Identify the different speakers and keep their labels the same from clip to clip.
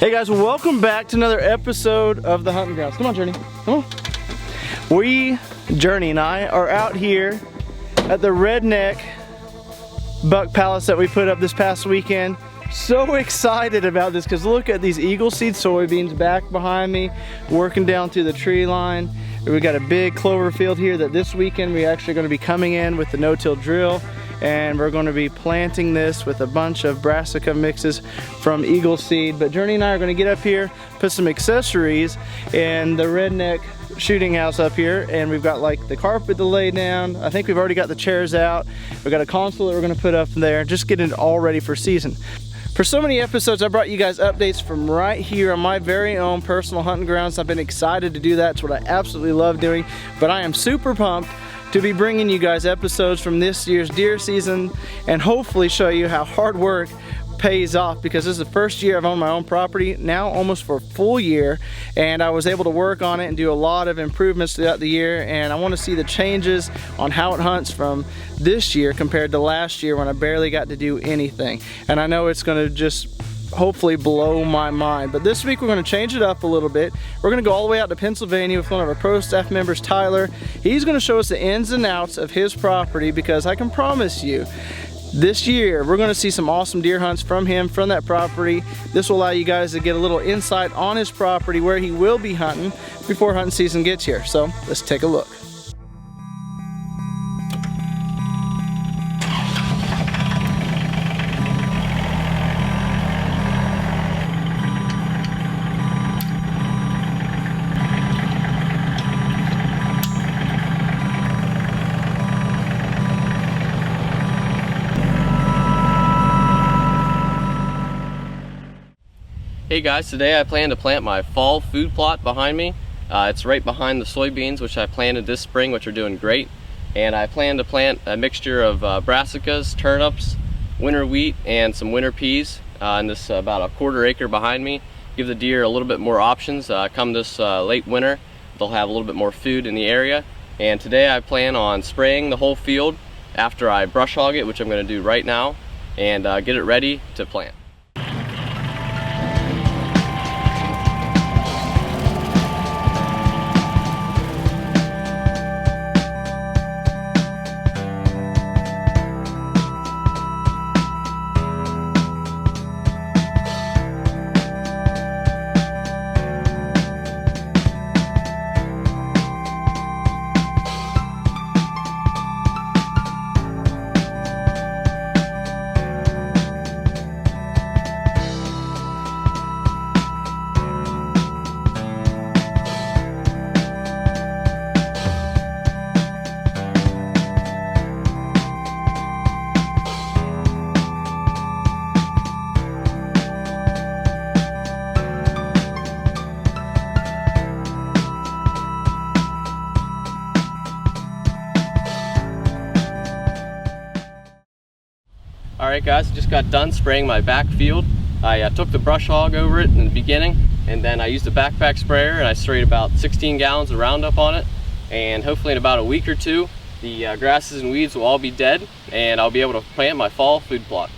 Speaker 1: Hey guys, welcome back to another episode of the Hunting Grounds. Come on, Journey. Come on. Journey and I are out here at the Redneck Buck Palace that we put up this past weekend. So excited about this because look at these Eagle Seed soybeans back behind me, working down through the tree line. We got a big clover field here that this weekend we're actually going to be coming in with the no-till drill, and we're going to be planting this with a bunch of brassica mixes from Eagle Seed. But Journey and I are going to get up here, put some accessories in the Redneck shooting house up here, and we've got like the carpet to lay down. I think we've already got the chairs out. We've got a console that we're going to put up there, just getting it all ready for season. For so many episodes, I brought you guys updates from right here on my very own personal hunting grounds. I've been excited to do that. It's what I absolutely love doing. But I am super pumped to be bringing you guys episodes from this year's deer season and hopefully show you how hard work pays off, because this is the first year I've owned my own property, now almost for a full year, and I was able to work on it and do a lot of improvements throughout the year, and I want to see the changes on how it hunts from this year compared to last year when I barely got to do anything. And I know it's going to just hopefully blow my mind. But this week we're going to change it up a little bit. We're going to go all the way out to Pennsylvania with one of our pro staff members, Tyler. He's going to show us the ins and outs of his property, because I can promise you this year we're going to see some awesome deer hunts from him, from that property. This will allow you guys to get a little insight on his property, where he will be hunting before hunting season gets here. So let's take a look.
Speaker 2: Hey guys, today I plan to plant my fall food plot behind me. It's right behind the soybeans, which I planted this spring, which are doing great. And I plan to plant a mixture of brassicas, turnips, winter wheat, and some winter peas in this about a quarter acre behind me. Give the deer a little bit more options. Come this late winter, they'll have a little bit more food in the area. And today I plan on spraying the whole field after I brush hog it, which I'm going to do right now, and get it ready to plant. Alright guys, I just got done spraying my back field. I took the brush hog over it in the beginning, and then I used a backpack sprayer and I sprayed about 16 gallons of Roundup on it. And hopefully in about a week or two, the grasses and weeds will all be dead, and I'll be able to plant my fall food plot.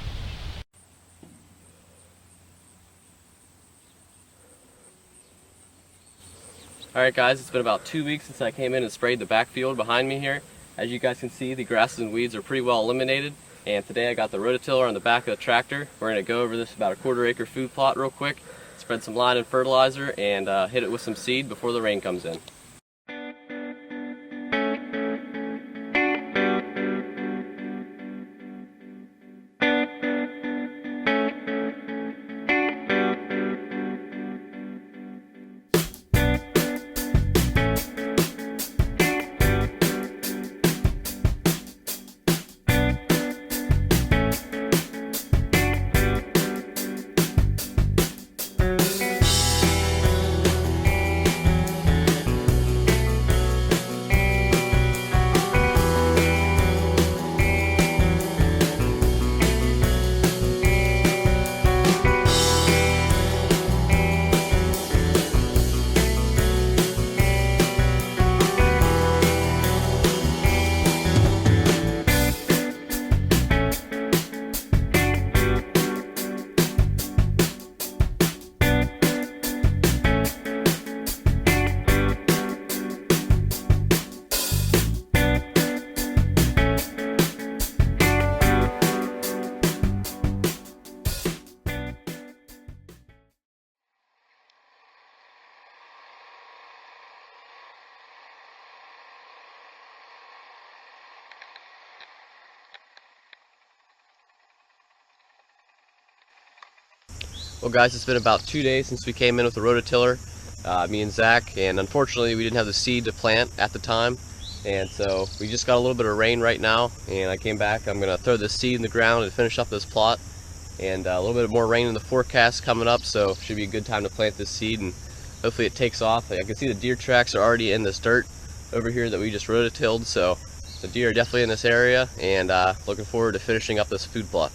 Speaker 2: Alright guys, it's been about 2 weeks since I came in and sprayed the backfield behind me here. As you guys can see, the grasses and weeds are pretty well eliminated. And today I got the rototiller on the back of the tractor. We're going to go over this about a quarter acre food plot real quick, spread some line and fertilizer, and hit it with some seed before the rain comes in. Well guys, it's been about 2 days since we came in with the rototiller, me and Zach, and unfortunately we didn't have the seed to plant at the time, and so we just got a little bit of rain right now, and I came back. I'm going to throw this seed in the ground and finish up this plot, and a little bit more rain in the forecast coming up, so it should be a good time to plant this seed, and hopefully it takes off. I can see the deer tracks are already in this dirt over here that we just rototilled, so the deer are definitely in this area, and looking forward to finishing up this food plot.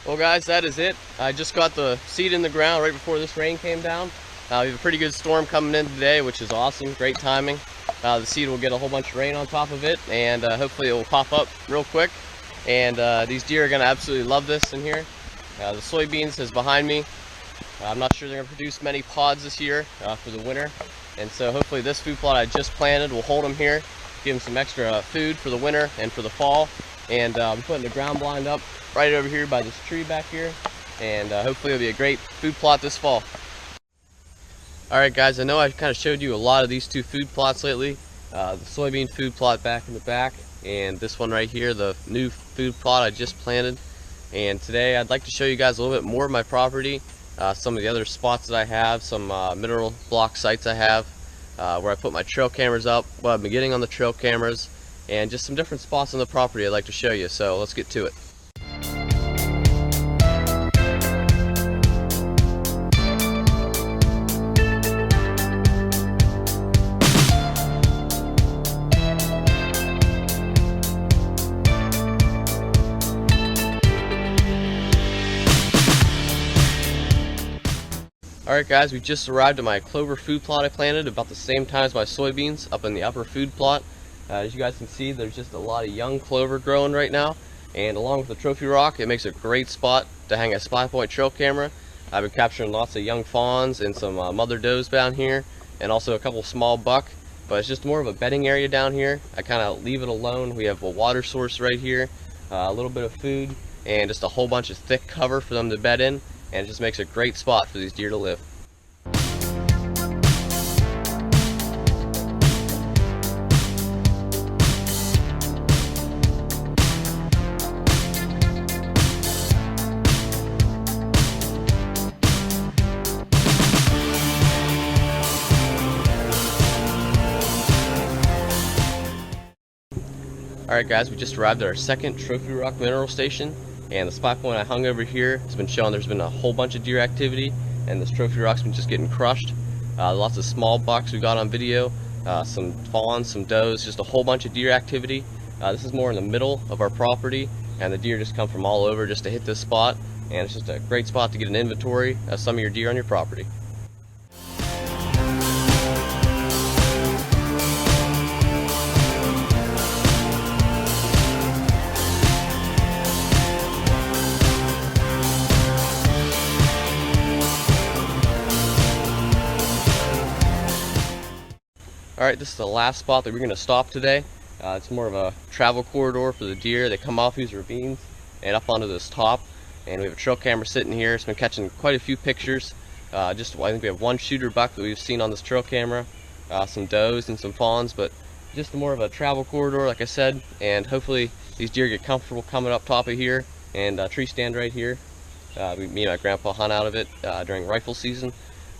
Speaker 2: Well guys, that is it. I just got the seed in the ground right before this rain came down. We have a pretty good storm coming in today, which is awesome. Great timing. The seed will get a whole bunch of rain on top of it, and hopefully it will pop up real quick. And these deer are going to absolutely love this in here. The soybeans is behind me. I'm not sure they're going to produce many pods this year for the winter. And so hopefully this food plot I just planted will hold them here, give them some extra food for the winter and for the fall. And I'm putting the ground blind up right over here by this tree back here, and hopefully it'll be a great food plot this fall. Alright guys, I know I kind of showed you a lot of these two food plots lately. The soybean food plot back in the back, and this one right here, the new food plot I just planted. And today I'd like to show you guys a little bit more of my property, some of the other spots that I have, some mineral block sites I have, where I put my trail cameras up, what I've been getting on the trail cameras, and just some different spots on the property I'd like to show you. So let's get to it. Alright guys, we just arrived at my clover food plot I planted about the same time as my soybeans up in the upper food plot. As you guys can see, there's just a lot of young clover growing right now, and along with the trophy rock, it makes a great spot to hang a spy point trail camera. I've been capturing lots of young fawns and some mother does down here, and also a couple small buck, but it's just more of a bedding area down here. I kind of leave it alone. We have a water source right here, a little bit of food, and just a whole bunch of thick cover for them to bed in, and it just makes a great spot for these deer to live. Alright guys, we just arrived at our second trophy rock mineral station, and the spy point I hung over here has been showing there's been a whole bunch of deer activity, and this trophy rock's been just getting crushed. Lots of small bucks we got on video, some fawns, some does, just a whole bunch of deer activity. This is more in the middle of our property, and the deer just come from all over just to hit this spot, and it's just a great spot to get an inventory of some of your deer on your property. Alright, this is the last spot that we're going to stop today. It's more of a travel corridor for the deer. They come off these ravines and up onto this top, and we have a trail camera sitting here. It's been catching quite a few pictures. I think we have one shooter buck that we've seen on this trail camera, some does and some fawns, but just more of a travel corridor like I said, and hopefully these deer get comfortable coming up top of here, and tree stand right here. Me and my grandpa hunt out of it during rifle season,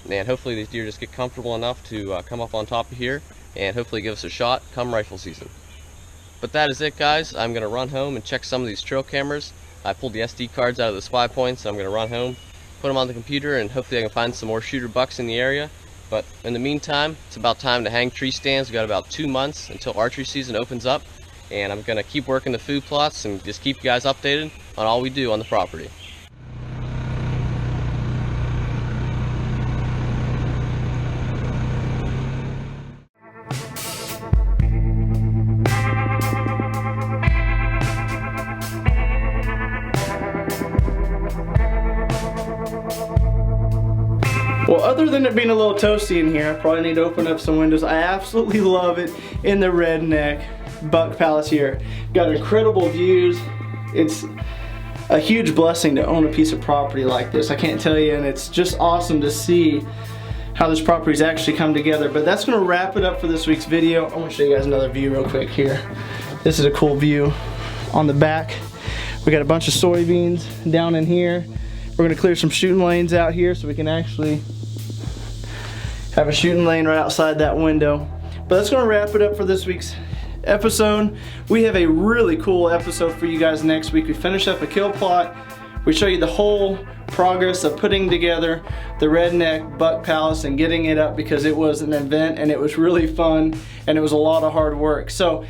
Speaker 2: and hopefully these deer just get comfortable enough to come up on top of here and hopefully give us a shot come rifle season. But that is it guys. I'm going to run home and check some of these trail cameras. I pulled the SD cards out of the spy points, so I'm going to run home, put them on the computer, and hopefully I can find some more shooter bucks in the area, But in the meantime, it's about time to hang tree stands. We've got about 2 months until archery season opens up, and I'm gonna keep working the food plots and just keep you guys updated on all we do on the property.
Speaker 1: Well, other than it being a little toasty in here, I probably need to open up some windows. I absolutely love it in the Redneck Buck Palace here. Got incredible views. It's a huge blessing to own a piece of property like this, I can't tell you, and it's just awesome to see how this property's actually come together. But that's gonna wrap it up for this week's video. I wanna show you guys another view real quick here. This is a cool view on the back. We got a bunch of soybeans down in here. We're gonna clear some shooting lanes out here so we can actually have a shooting lane right outside that window. But that's gonna wrap it up for this week's episode. We have a really cool episode for you guys next week. We finish up a kill plot. We show you the whole progress of putting together the Redneck Buck Palace and getting it up, because it was an event and it was really fun and it was a lot of hard work. So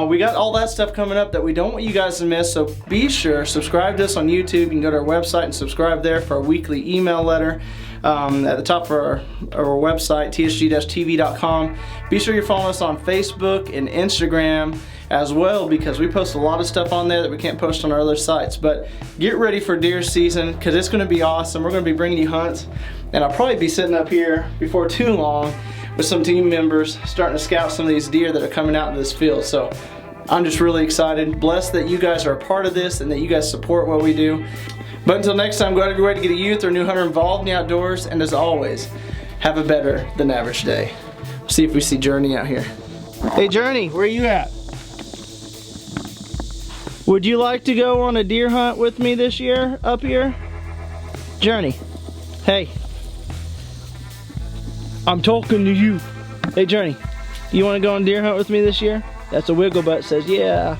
Speaker 1: we got all that stuff coming up that we don't want you guys to miss. So be sure, subscribe to us on YouTube. You can go to our website and subscribe there for our weekly email letter. At the top of our website, thg-tv.com. Be sure you're following us on Facebook and Instagram as well, because we post a lot of stuff on there that we can't post on our other sites. But get ready for deer season, because it's going to be awesome. We're going to be bringing you hunts, and I'll probably be sitting up here before too long with some team members starting to scout some of these deer that are coming out into this field. So I'm just really excited, blessed that you guys are a part of this and that you guys support what we do. But until next time, go out of your way to get a youth or a new hunter involved in the outdoors, and as always, have a better than average day. See if we see Journey out here. Hey Journey, where are you at? Would you like to go on a deer hunt with me this year up here? Journey, hey. I'm talking to you. Hey Journey, you want to go on a deer hunt with me this year? That's a wiggle butt says yeah.